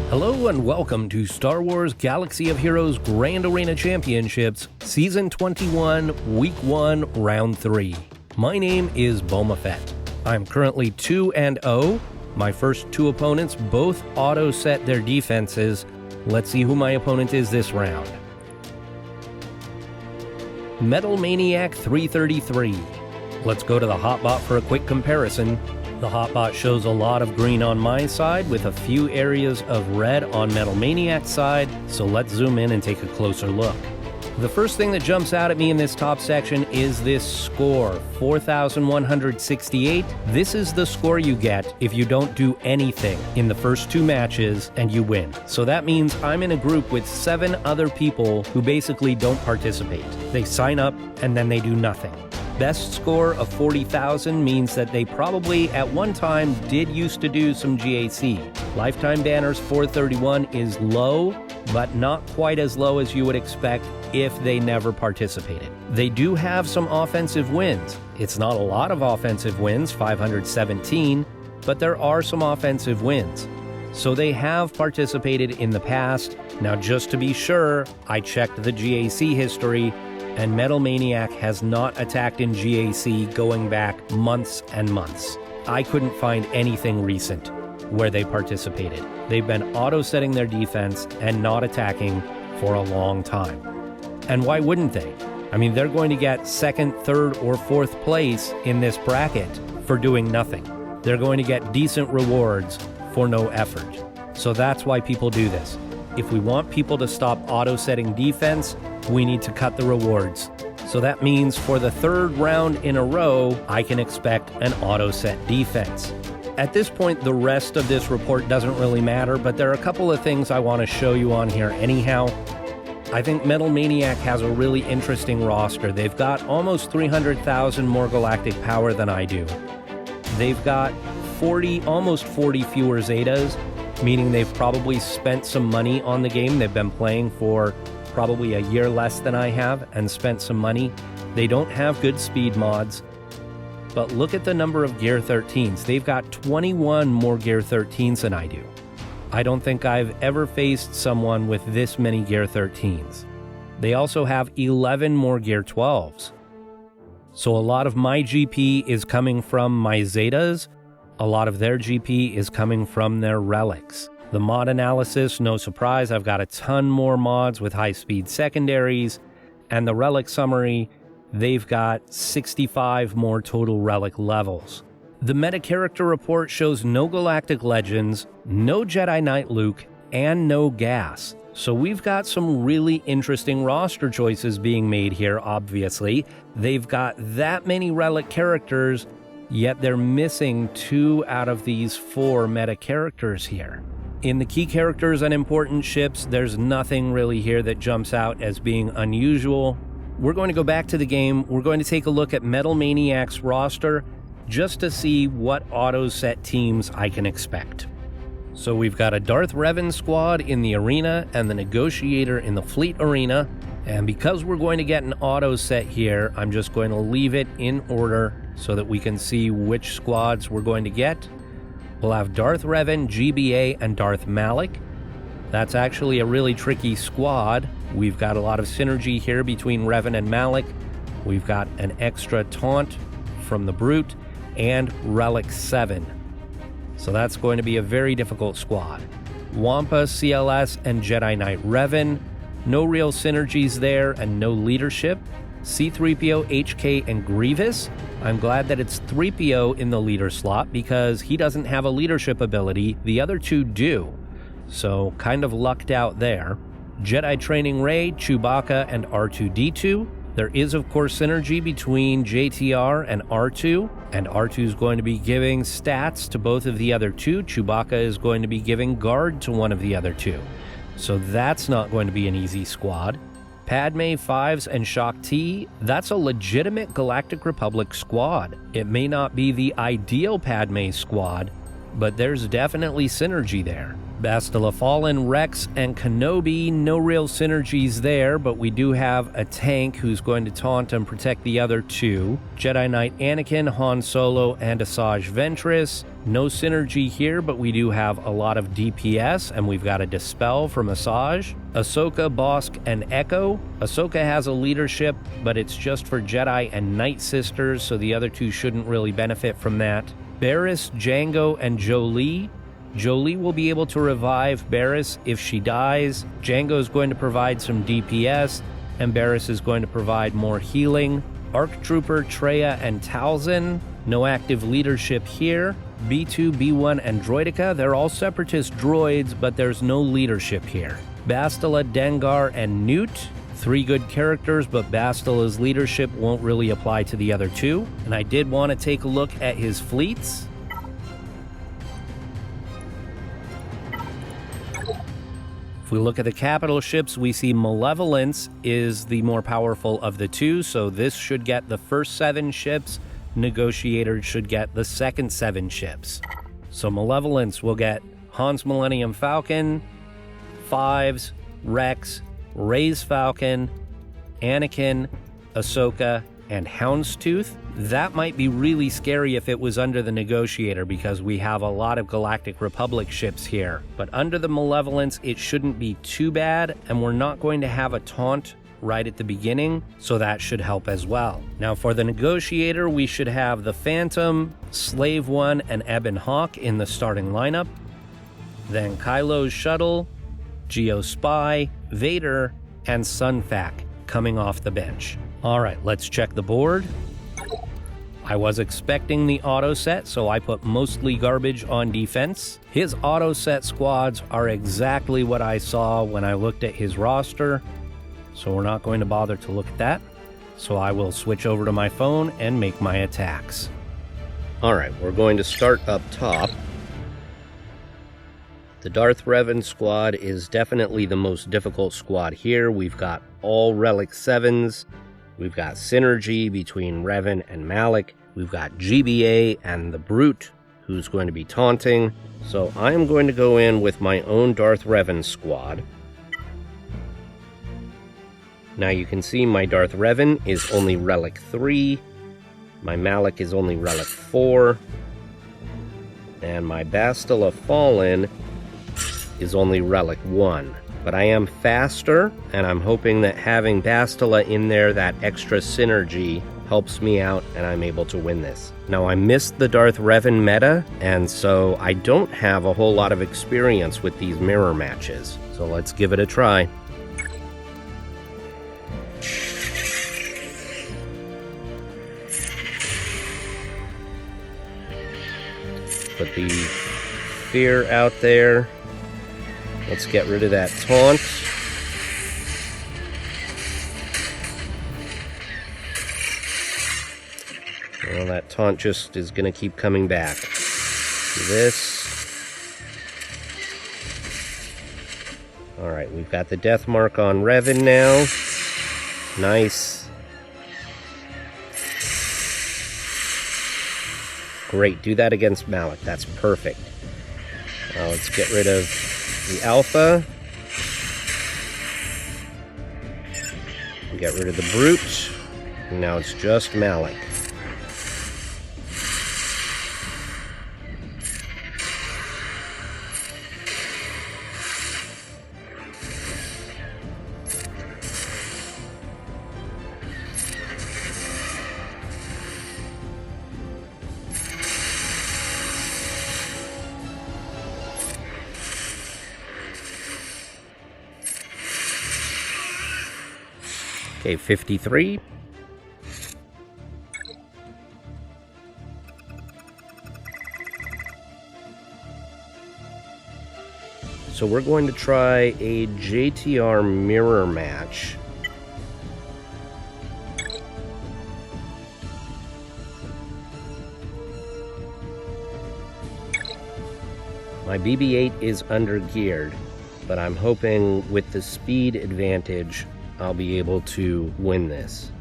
Hello and welcome to Star Wars Galaxy of Heroes Grand Arena Championships, Season 21, Week 1, Round 3. My name is Boma Fett. I'm currently 2-0. My first two opponents both auto-set their defenses. Let's see who my opponent is this round. Metal Maniac 333. Let's go to the hotbot for a quick comparison. The hotbot shows a lot of green on my side with a few areas of red on Metal Maniac's side, so let's zoom in and take a closer look. The first thing that jumps out at me in this top section is this score, 4,168. This is the score you get if you don't do anything in the first two matches and you win. So that means I'm in a group with 7 other people who basically don't participate. They sign up and then they do nothing. Best score of 40,000 means that they probably at one time did used to do some GAC. Lifetime banners 431 is low, but not quite as low as you would expect if they never participated. They do have some offensive wins. It's not a lot of offensive wins, 517, but there are some offensive wins. So they have participated in the past. Now, just to be sure, I checked the GAC history, and Metal Maniac has not attacked in GAC going back months and months. I couldn't find anything recent where they participated. They've been auto-setting their defense and not attacking for a long time. And why wouldn't they? I mean, they're going to get 2nd, 3rd, or 4th place in this bracket for doing nothing. They're going to get decent rewards for no effort. So that's why people do this. If we want people to stop auto-setting defense, we need to cut the rewards. So that means for the 3rd round in a row, I can expect an auto-set defense. At this point, the rest of this report doesn't really matter, but there are a couple of things I want to show you on here anyhow. I think Metal Maniac has a really interesting roster. They've got almost 300,000 more galactic power than I do. They've got almost 40 fewer Zetas, meaning they've probably spent some money on the game. They've been playing for probably a year less than I have and spent some money. They don't have good speed mods, but look at the number of Gear 13s. They've got 21 more Gear 13s than I do. I don't think I've ever faced someone with this many Gear 13s. They also have 11 more Gear 12s. So a lot of my GP is coming from my Zetas. A lot of their GP is coming from their relics. The mod analysis, no surprise, I've got a ton more mods with high-speed secondaries, and the relic summary, they've got 65 more total relic levels. The meta character report shows no Galactic Legends, no Jedi Knight Luke, and no gas. So we've got some really interesting roster choices being made here, obviously. They've got that many relic characters, yet they're missing 2 out of these 4 meta characters here. In the key characters and important ships, there's nothing really here that jumps out as being unusual. We're going to go back to the game. We're going to take a look at Metal Maniac's roster just to see what auto-set teams I can expect. So we've got a Darth Revan squad in the arena and the Negotiator in the fleet arena. And because we're going to get an auto-set here, I'm just going to leave it in order so that we can see which squads we're going to get. We'll have Darth Revan, GBA, and Darth Malak. That's actually a really tricky squad. We've got a lot of synergy here between Revan and Malak. We've got an extra taunt from the Brute and Relic 7. So that's going to be a very difficult squad. Wampa, CLS, and Jedi Knight Revan. No real synergies there and no leadership. C-3PO, HK, and Grievous. I'm glad that it's 3PO in the leader slot because he doesn't have a leadership ability. The other 2 do. So kind of lucked out there. Jedi Training Rey, Chewbacca, and R2-D2. There is, of course, synergy between JTR and R2 is going to be giving stats to both of the other 2. Chewbacca is going to be giving guard to one of the other 2. So that's not going to be an easy squad. Padme, Fives, and Shaak Ti, that's a legitimate Galactic Republic squad. It may not be the ideal Padme squad, but there's definitely synergy there. Bastila Fallen, Rex, and Kenobi, no real synergies there, but we do have a tank who's going to taunt and protect the other two. Jedi Knight Anakin, Han Solo, and Asajj Ventress. No synergy here, but we do have a lot of DPS, and we've got a Dispel from Asajj. Ahsoka, Bosk, and Echo. Ahsoka has a leadership, but it's just for Jedi and Night Sisters, so the other two shouldn't really benefit from that. Barriss, Jango, and Jolee. Jolee will be able to revive Barriss if she dies. Jango is going to provide some DPS, and Barriss is going to provide more healing. ARC Trooper, Traya, and Talzin. No active leadership here. B2, B1, and Droideka, they're all Separatist droids, but there's no leadership here. Bastila, Dengar, and Newt. 3 good characters, but Bastila's leadership won't really apply to the other two. And I did want to take a look at his fleets. If we look at the capital ships, we see Malevolence is the more powerful of the two, so this should get the first 7 ships. Negotiator should get the second 7 ships. So Malevolence will get Han's Millennium Falcon, Fives, Rex, Rey's Falcon, Anakin, Ahsoka, and Houndstooth. That might be really scary if it was under the Negotiator, because we have a lot of Galactic Republic ships here. But under the Malevolence, it shouldn't be too bad, and we're not going to have a taunt right at the beginning, so that should help as well. Now for the Negotiator, we should have the Phantom, Slave One, and Ebon Hawk in the starting lineup. Then Kylo's Shuttle, Geospy, Vader, and Sunfac coming off the bench. Alright, let's check the board. I was expecting the auto set, so I put mostly garbage on defense. His auto set squads are exactly what I saw when I looked at his roster, so we're not going to bother to look at that. So I will switch over to my phone and make my attacks. Alright, we're going to start up top. The Darth Revan squad is definitely the most difficult squad here. We've got all Relic 7s. We've got synergy between Revan and Malak. We've got GBA and the Brute, who's going to be taunting. So I'm going to go in with my own Darth Revan squad. Now you can see my Darth Revan is only Relic 3. My Malak is only Relic 4. And my Bastila Fallen is only Relic 1. But I am faster, and I'm hoping that having Bastila in there, that extra synergy, helps me out, and I'm able to win this. Now, I missed the Darth Revan meta, and so I don't have a whole lot of experience with these mirror matches. So let's give it a try. Put the fear out there. Let's get rid of that taunt. Well, that taunt just is going to keep coming back. Do this. Alright, we've got the death mark on Revan now. Nice. Great, do that against Malak. That's perfect. Now let's get rid of the Alpha. Get rid of the Brute. And now it's just Malak. Okay, 53. So we're going to try a JTR mirror match. My BB-8 is under-geared, but I'm hoping with the speed advantage I'll be able to win this.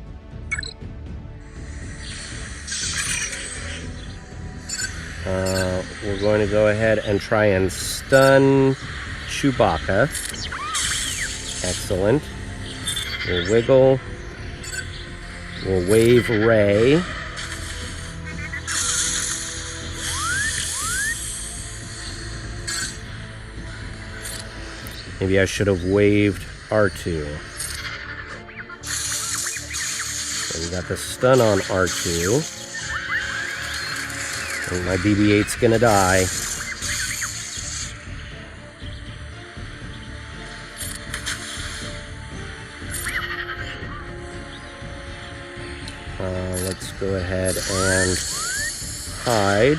We're going to go ahead and try and stun Chewbacca. Excellent. We'll wiggle. We'll wave Rey. Maybe I should have waved R2. So we got the stun on R2. And my BB-8's gonna die. Let's go ahead and hide.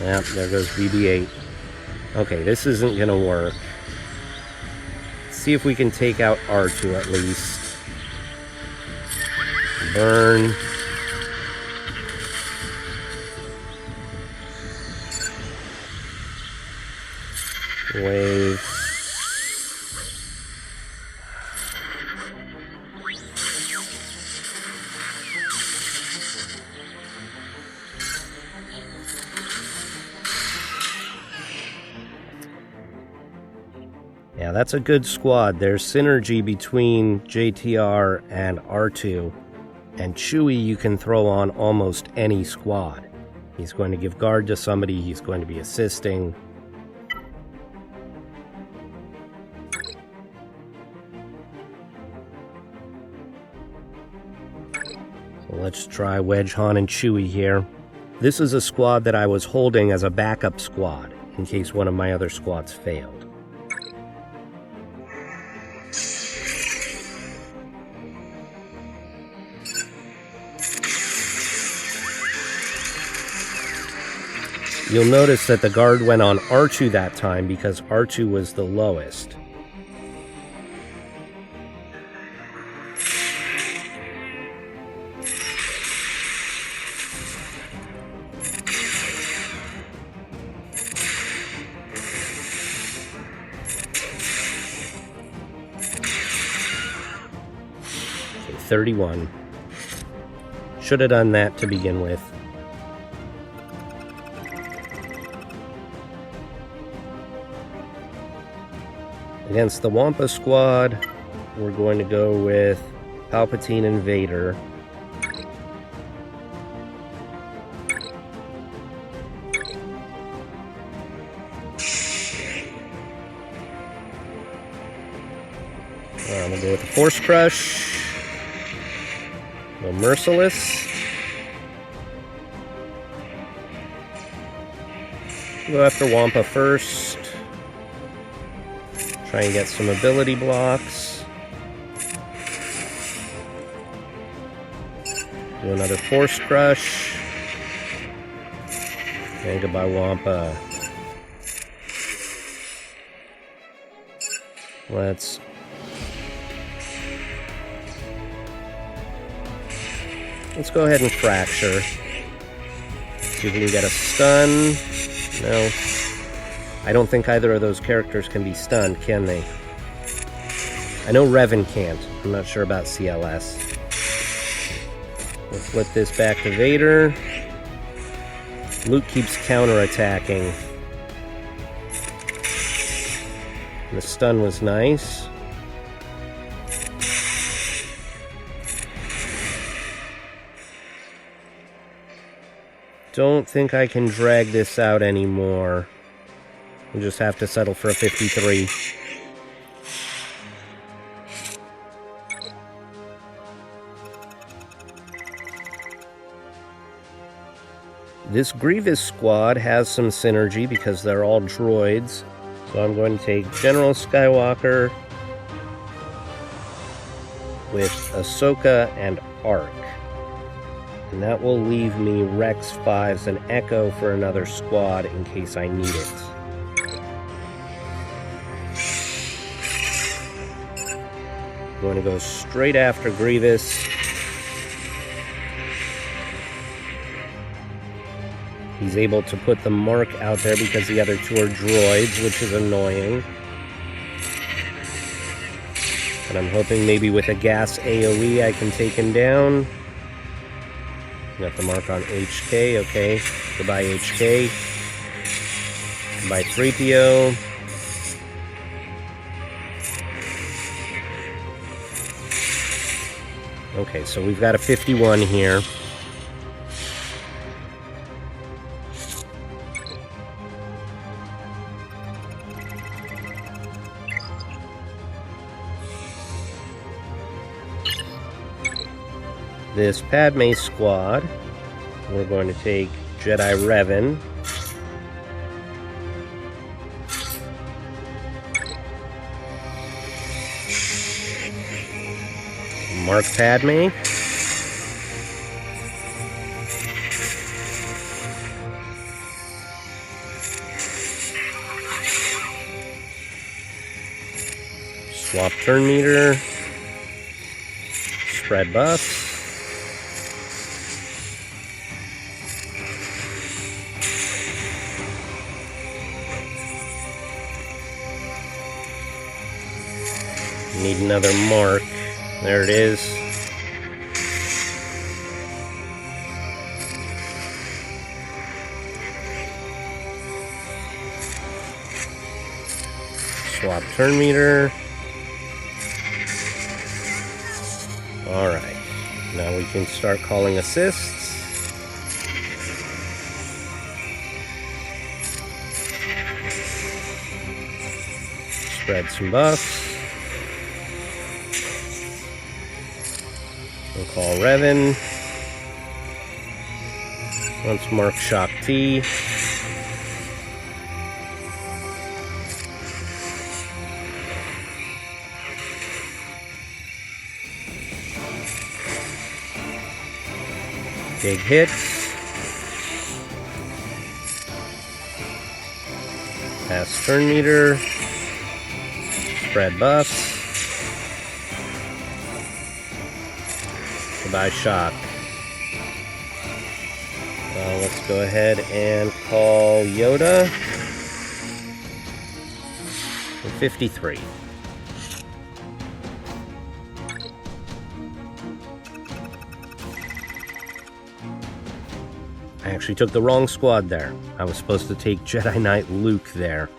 Yep, there goes BB-8. Okay, this isn't gonna work. Let's see if we can take out R2 at least. Burn. Wave. Yeah, that's a good squad. There's synergy between JTR and R2. And Chewie you can throw on almost any squad. He's going to give guard to somebody, he's going to be assisting. So let's try Wedge, Han, and Chewie here. This is a squad that I was holding as a backup squad, in case one of my other squads failed. You'll notice that the guard went on R2 that time because R2 was the lowest. Okay, 31. Should have done that to begin with. Against the Wampa squad, we're going to go with Palpatine and Vader. I'm going to go with the Force Crush. Go Merciless. Go after Wampa first. Try and get some ability blocks. Do another Force Crush. And goodbye, Wampa. Let's go ahead and Fracture. See if we can get a stun. No. I don't think either of those characters can be stunned, can they? I know Revan can't. I'm not sure about CLS. We'll flip this back to Vader. Luke keeps counterattacking. The stun was nice. Don't think I can drag this out anymore. We'll just have to settle for a 53. This Grievous squad has some synergy because they're all droids. So I'm going to take General Skywalker with Ahsoka and Arc. And that will leave me Rex, Fives, and Echo for another squad in case I need it. Going to go straight after Grievous. He's able to put the mark out there because the other two are droids, which is annoying. And I'm hoping maybe with a gas AoE I can take him down. Got the mark on HK, okay. Goodbye HK. Goodbye 3PO. Okay, so we've got a 51 here. This Padme squad, we're going to take Jedi Revan. Mark Padme. Swap turn meter. Spread buffs. Need another mark. There it is. Swap turn meter. Alright. Now we can start calling assists. Spread some buffs. We'll call Revan. Let's mark Shock T. Big hits. Pass turn meter. Spread buffs. Goodbye shock. Let's go ahead and call Yoda. 53. I actually took the wrong squad there. I was supposed to take Jedi Knight Luke there.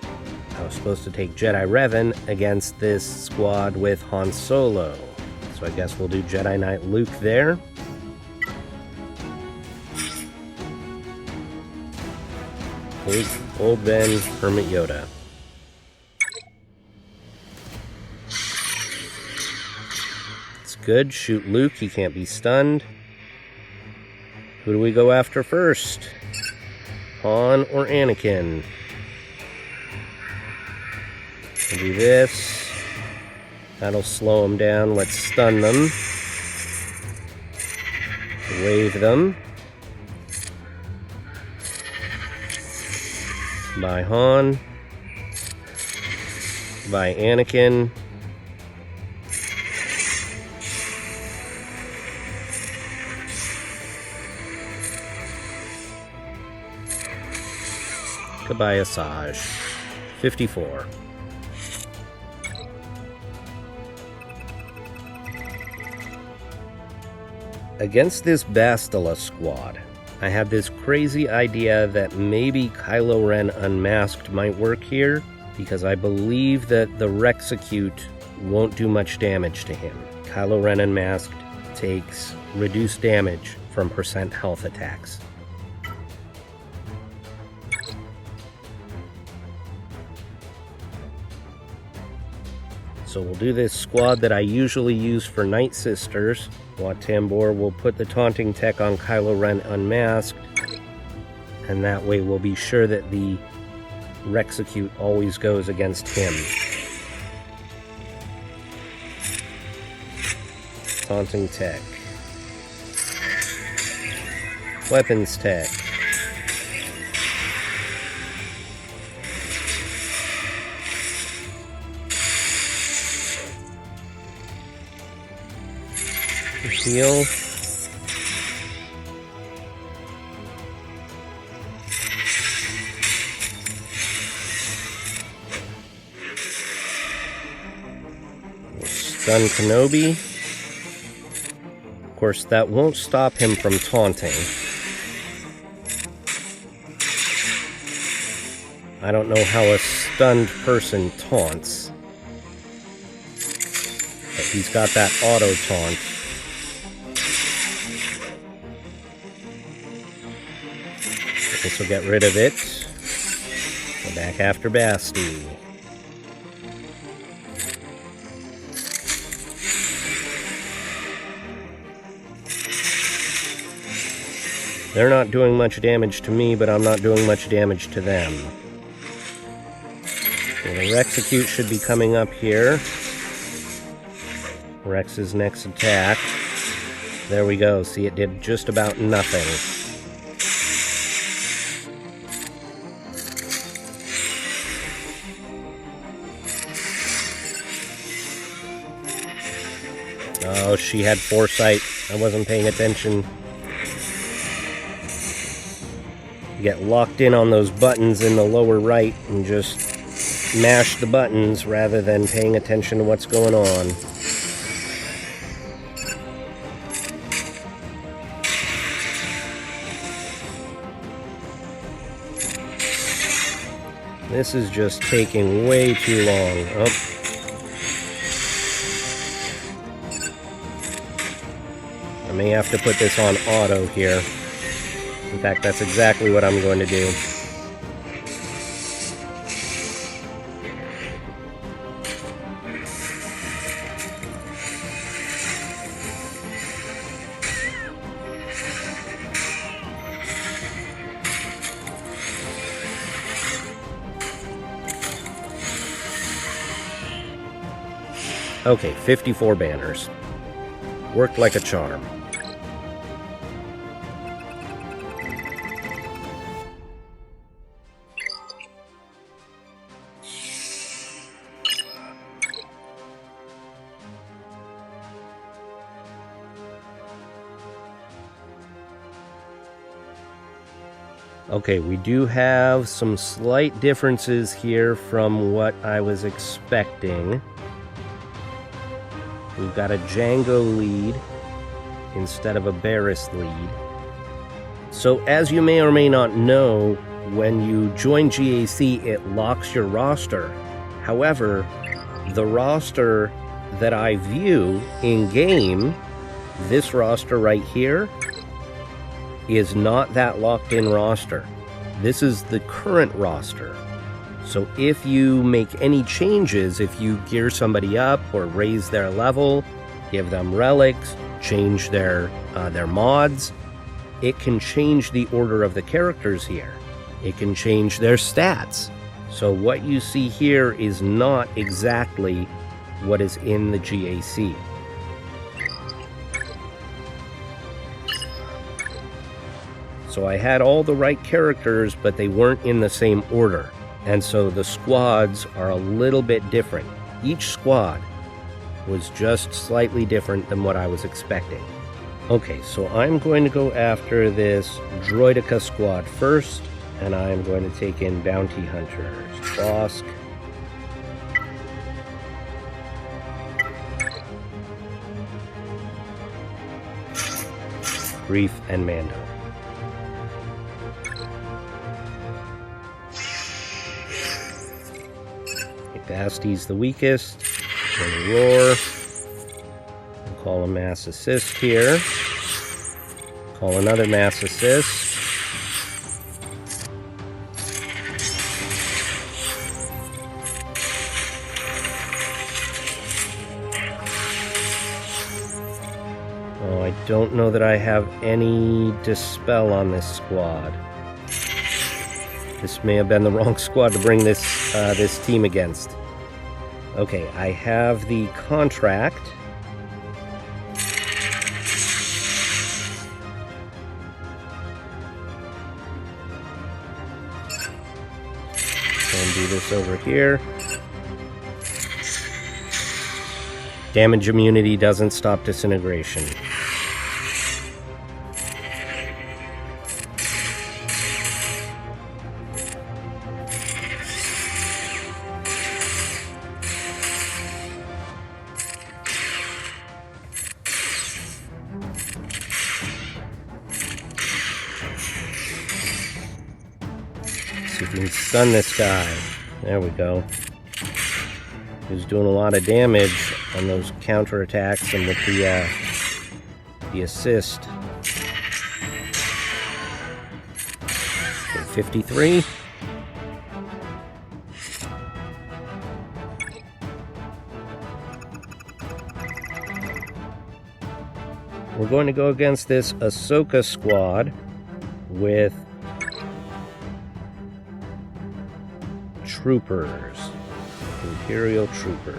I was supposed to take Jedi Revan against this squad with Han Solo. So I guess we'll do Jedi Knight Luke there. Old Ben, Hermit Yoda. It's good. Shoot Luke. He can't be stunned. Who do we go after first? Han or Anakin? We'll do this. That'll slow them down. Let's stun them. Wave them. By Han. By Anakin. Goodbye Asajj. 54. Against this Bastila squad, I have this crazy idea that maybe Kylo Ren Unmasked might work here, because I believe that the Rexecute won't do much damage to him. Kylo Ren Unmasked takes reduced damage from percent health attacks. So we'll do this squad that I usually use for Night Sisters. Wat Tambor will put the taunting tech on Kylo Ren Unmasked, and that way we'll be sure that the Rexecute always goes against him. Taunting tech. Weapons tech. Heal. We'll Stun Kenobi. Of course, that won't stop him from taunting. I don't know how a stunned person taunts. But he's got that auto taunt. This will get rid of it. Go back after Basti. They're not doing much damage to me, but I'm not doing much damage to them. Okay, the Rexecute should be coming up here. Rex's next attack. There we go. See, it did just about nothing. Oh, she had foresight. I wasn't paying attention. Get locked in on those buttons in the lower right and just mash the buttons rather than paying attention to what's going on. This is just taking way too long. Oh. I may have to put this on auto here. In fact, that's exactly what I'm going to do. Okay, 54 banners. Worked like a charm. Okay, we do have some slight differences here from what I was expecting. We've got a Django lead instead of a Barris lead. So as you may or may not know, when you join GAC, it locks your roster. However, the roster that I view in-game, this roster right here, is not that locked-in roster. This is the current roster. So if you make any changes, if you gear somebody up or raise their level, give them relics, change their mods, it can change the order of the characters here. It can change their stats. So what you see here is not exactly what is in the GAC. So I had all the right characters, but they weren't in the same order. And so the squads are a little bit different. Each squad was just slightly different than what I was expecting. Okay, so I'm going to go after this Droideka squad first, and I'm going to take in Bounty Hunters, Bosk, Grief, and Mando. Basti's the weakest. Gonna roar. We'll call a mass assist here. Call another mass assist. Oh, I don't know that I have any dispel on this squad. This may have been the wrong squad to bring this this team against. Okay, I have the contract. And do this over here. Damage immunity doesn't stop disintegration. See if we can stun this guy. There we go. He's doing a lot of damage on those counterattacks and with the assist. Okay, 53. We're going to go against this Ahsoka squad with troopers. Imperial troopers.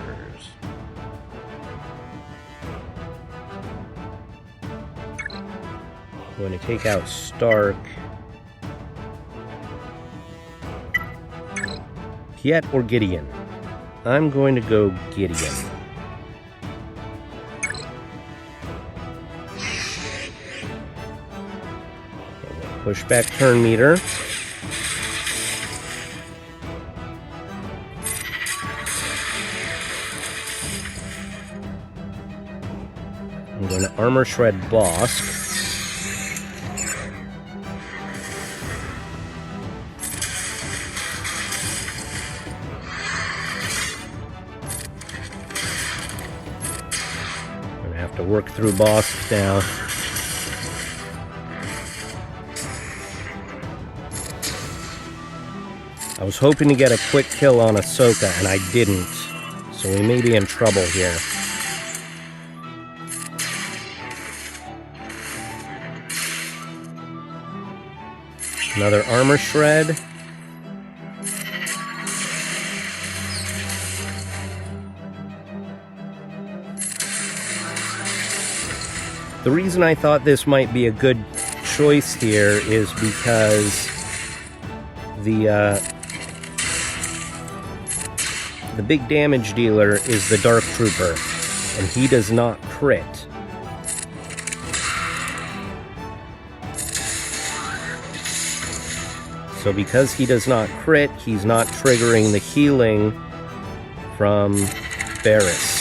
I'm going to take out Stark. Piet or Gideon? I'm going to go Gideon. Push back turn meter. I'm going to armor shred Bosk. I'm going to have to work through Bosk now. I was hoping to get a quick kill on Ahsoka, and I didn't, so we may be in trouble here. Another armor shred. The reason I thought this might be a good choice here is because the big damage dealer is the Dark Trooper, and he does not crit. So because he does not crit, he's not triggering the healing from Barriss.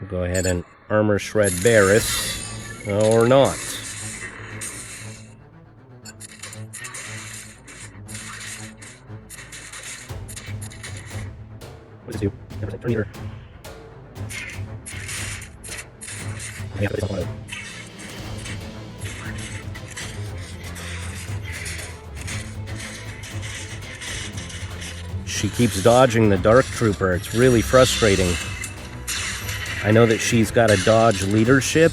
We'll go ahead and armor shred Barriss, or not. What does it do? Turn meter. She keeps dodging the Dark Trooper. It's really frustrating. I know that she's got a dodge leadership,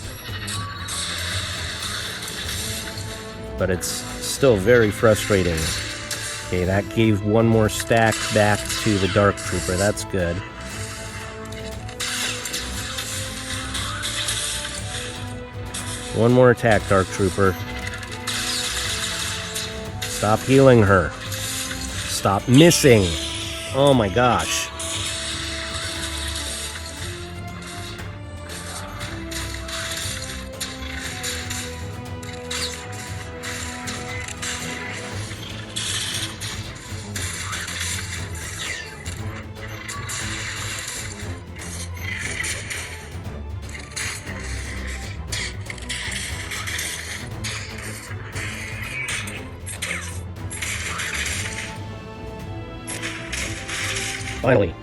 but it's still very frustrating. Okay, that gave one more stack back to the Dark Trooper. That's good. One more attack, Dark Trooper. Stop healing her. Stop missing. Oh my gosh. Finally.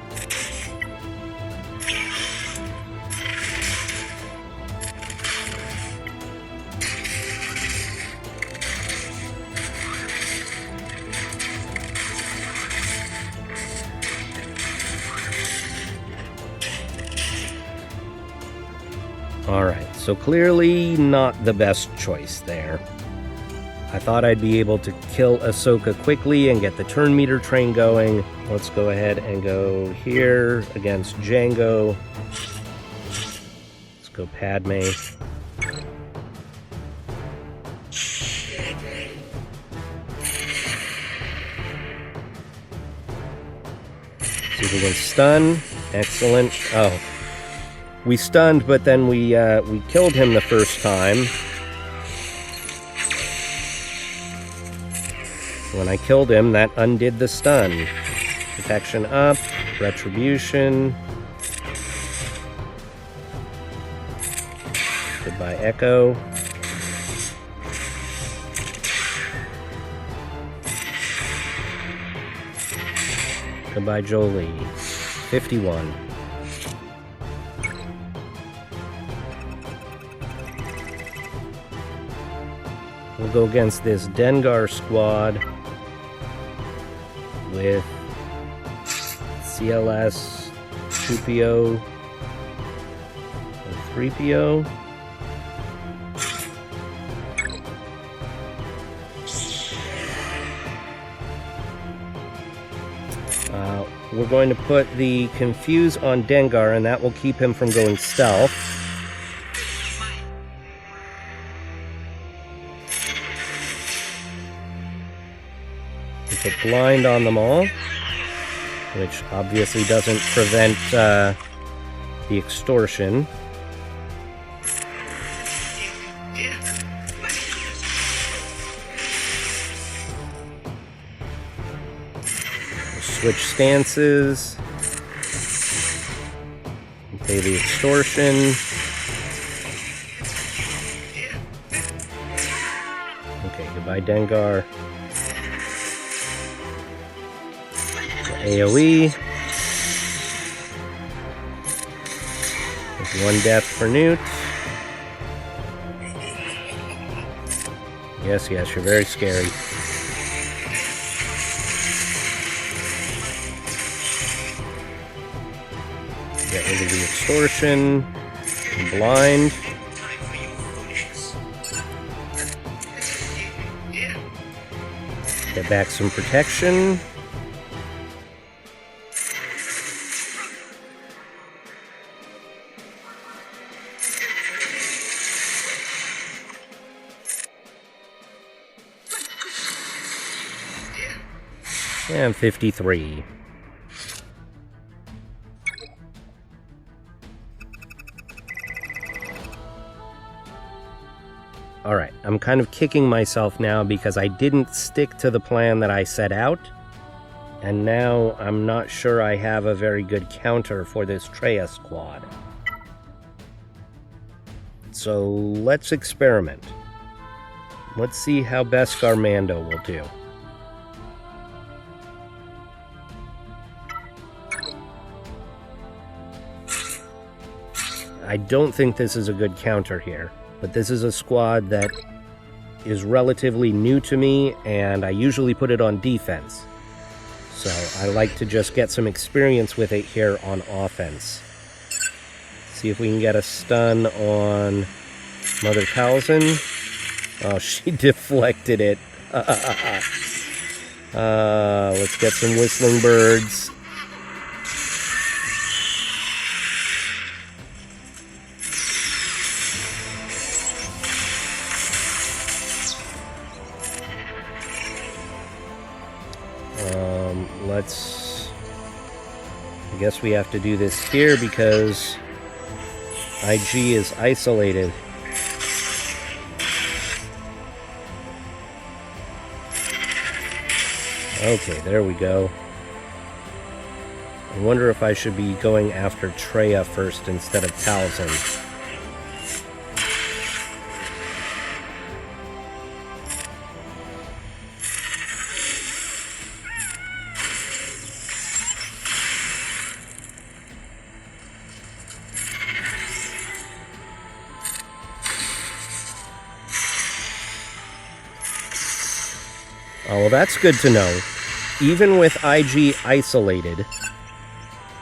Alright, so clearly not the best choice there. I thought I'd be able to kill Ahsoka quickly and get the turn meter train going. Let's go ahead and go here against Jango. Let's go Padme. See if we can stun. Excellent. Oh. We stunned, but then we killed him the first time. When I killed him, that undid the stun. Protection up, Retribution. Goodbye, Echo. Goodbye, Jolie. 51. We'll go against this Dengar squad with CLS, 2PO, and 3PO. We're going to put the Confuse on Dengar, and that will keep him from going stealth. We put Blind on them all, which obviously doesn't prevent the extortion. Switch stances. Pay the extortion. Okay, goodbye Dengar. AoE. With 1 death for Newt. Yes, yes, you're very scary. Get rid of the extortion. Blind. Get back some protection. And 53. Alright, I'm kind of kicking myself now because I didn't stick to the plan that I set out. And now I'm not sure I have a very good counter for this Traya squad. So let's experiment. Let's see how Beskar Mando will do. I don't think this is a good counter here, but this is a squad that is relatively new to me, and I usually put it on defense. So I like to just get some experience with it here on offense. See if we can get a stun on Mother Talzin. Oh, she deflected it. Let's get some Whistling Birds. I guess we have to do this here because IG is isolated. Okay, there we go. I wonder if I should be going after Traya first instead of Talzin. Oh, well, that's good to know. Even with IG isolated,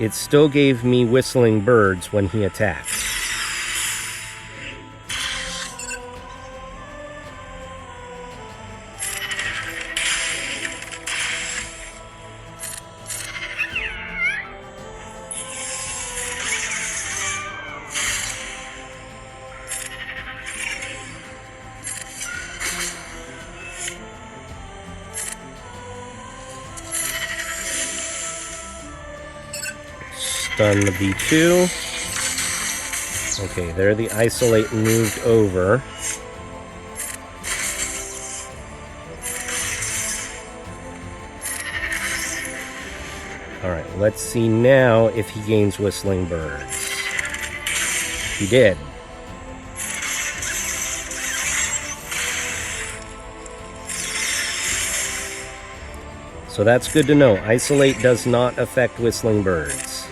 it still gave me Whistling Birds when he attacked. Stun the B2. Okay, there the isolate moved over. Alright, let's see now if he gains Whistling Birds. He did. So that's good to know. Isolate does not affect whistling birds.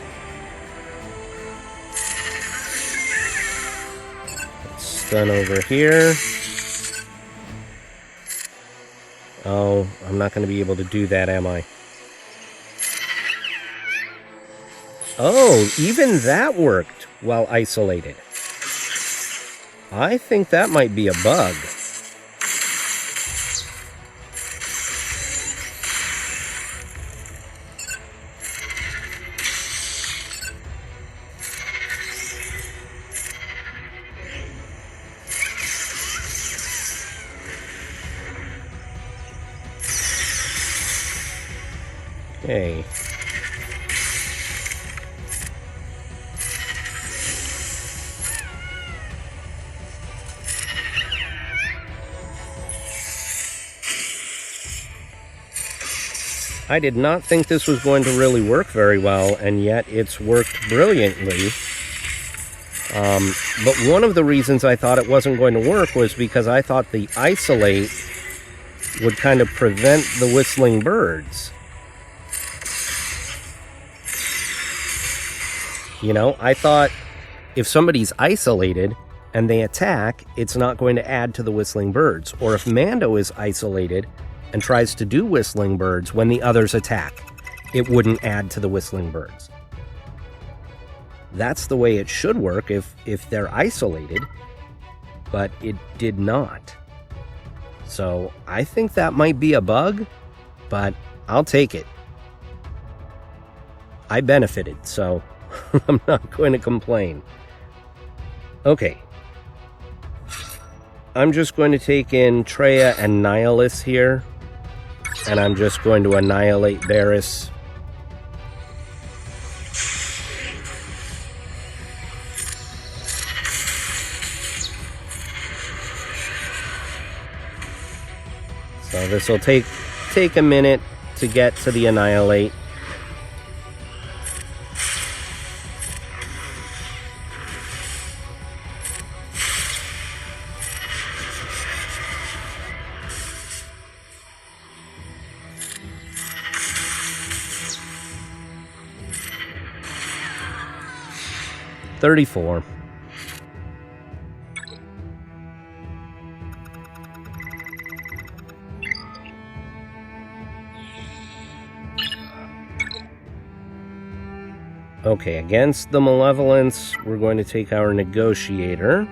Let's stun over here. Oh, I'm not going to be able to do that, am I? Oh, even that worked while isolated. I think that might be a bug. Okay. I did not think this was going to really work very well, and yet it's worked brilliantly. But one of the reasons I thought it wasn't going to work was because I thought the isolate would kind of prevent the whistling birds. You know, I thought if somebody's isolated and they attack, it's not going to add to the whistling birds. Or if Mando is isolated and tries to do whistling birds when the others attack, it wouldn't add to the whistling birds. That's the way it should work if they're isolated, but it did not. So I think that might be a bug, but I'll take it. I benefited, so I'm not going to complain. Okay. I'm just going to take in Traya and Nihilus here, and I'm just going to annihilate Barriss. So this will take a minute to get to the annihilate. $34. Okay, against the Malevolence, we're going to take our Negotiator.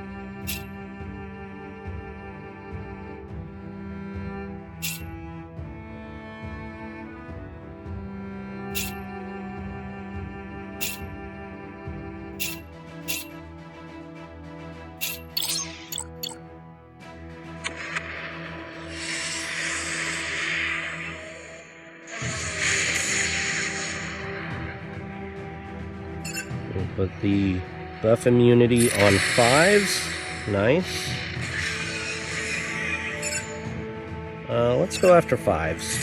Put the buff immunity on 5s. Nice. Let's go after 5s.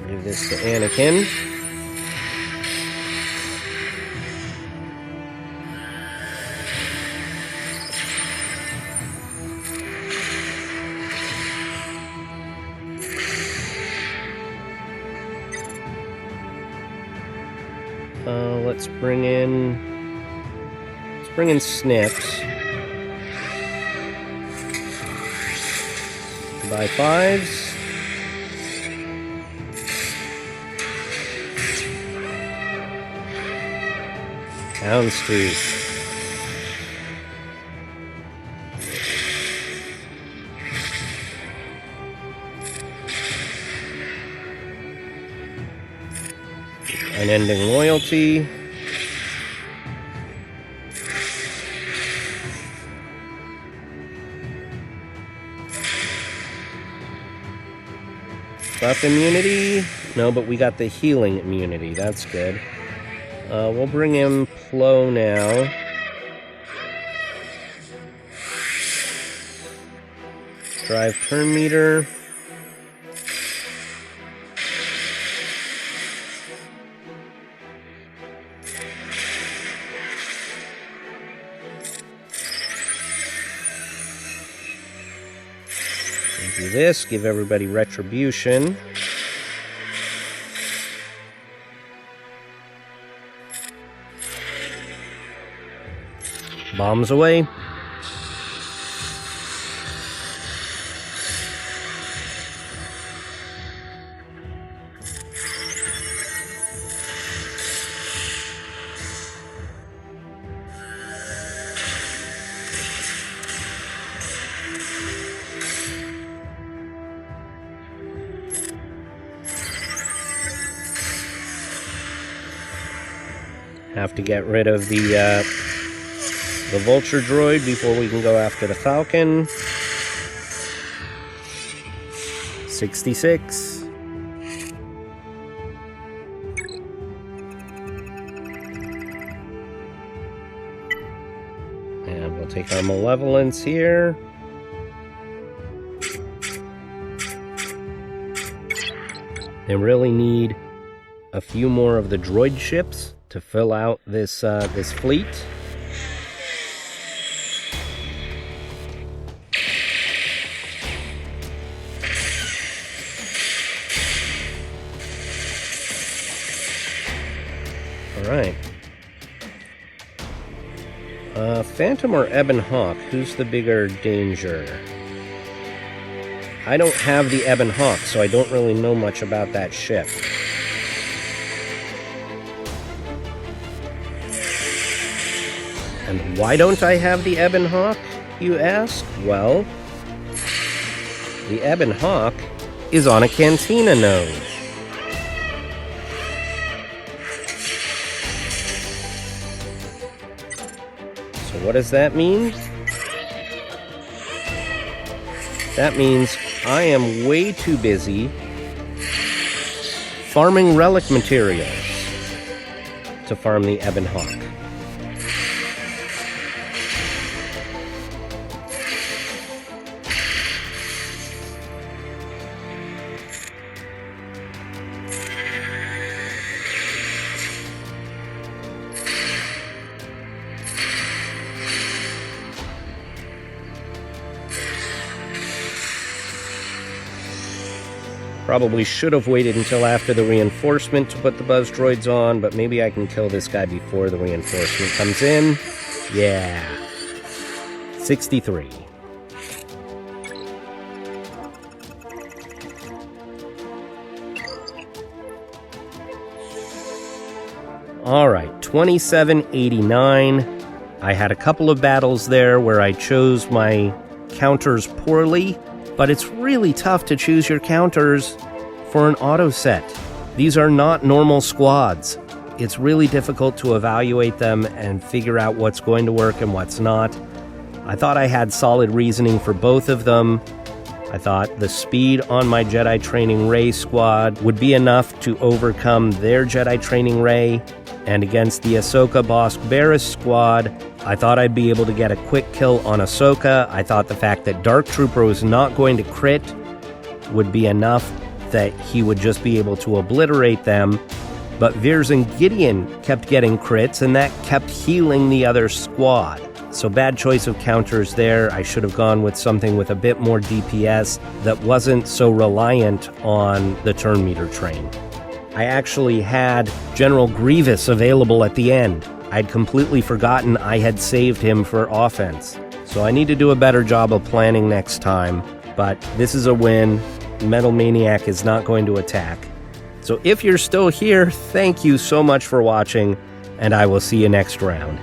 Give this to Anakin. Let's bring in Snips. Buy 5s. Houndstooth. Unending Loyalty. Buff immunity? No, but we got the healing immunity. That's good. We'll bring in Plo now. Drive turn meter. Do this, give everybody Retribution. Bombs away. Have to get rid of the vulture droid before we can go after the Falcon. 66. And we'll take our Malevolence here. They really need a few more of the droid ships to fill out this this fleet. All right. Phantom or Ebon Hawk? Who's the bigger danger? I don't have the Ebon Hawk, so I don't really know much about that ship. And why don't I have the Ebon Hawk, you ask? Well, the Ebon Hawk is on a Cantina node. So what does that mean? That means I am way too busy farming relic materials to farm the Ebon Hawk. Probably should have waited until after the reinforcement to put the buzz droids on, but maybe I can kill this guy before the reinforcement comes in. Yeah. 63. Alright, 2789. I had a couple of battles there where I chose my counters poorly, but it's really tough to choose your counters for an auto set. These are not normal squads. It's really difficult to evaluate them and figure out what's going to work and what's not. I thought I had solid reasoning for both of them. I thought the speed on my Jedi Training Ray squad would be enough to overcome their Jedi Training Ray, and against the Ahsoka Bosk Barris squad, I thought I'd be able to get a quick kill on Ahsoka. I thought the fact that Dark Trooper was not going to crit would be enough that he would just be able to obliterate them. But Veers and Gideon kept getting crits, and that kept healing the other squad. So bad choice of counters there. I should have gone with something with a bit more DPS that wasn't so reliant on the turn meter train. I actually had General Grievous available at the end. I'd completely forgotten I had saved him for offense. So I need to do a better job of planning next time. But this is a win. Metal Maniac is not going to attack. So if you're still here, thank you so much for watching, and I will see you next round.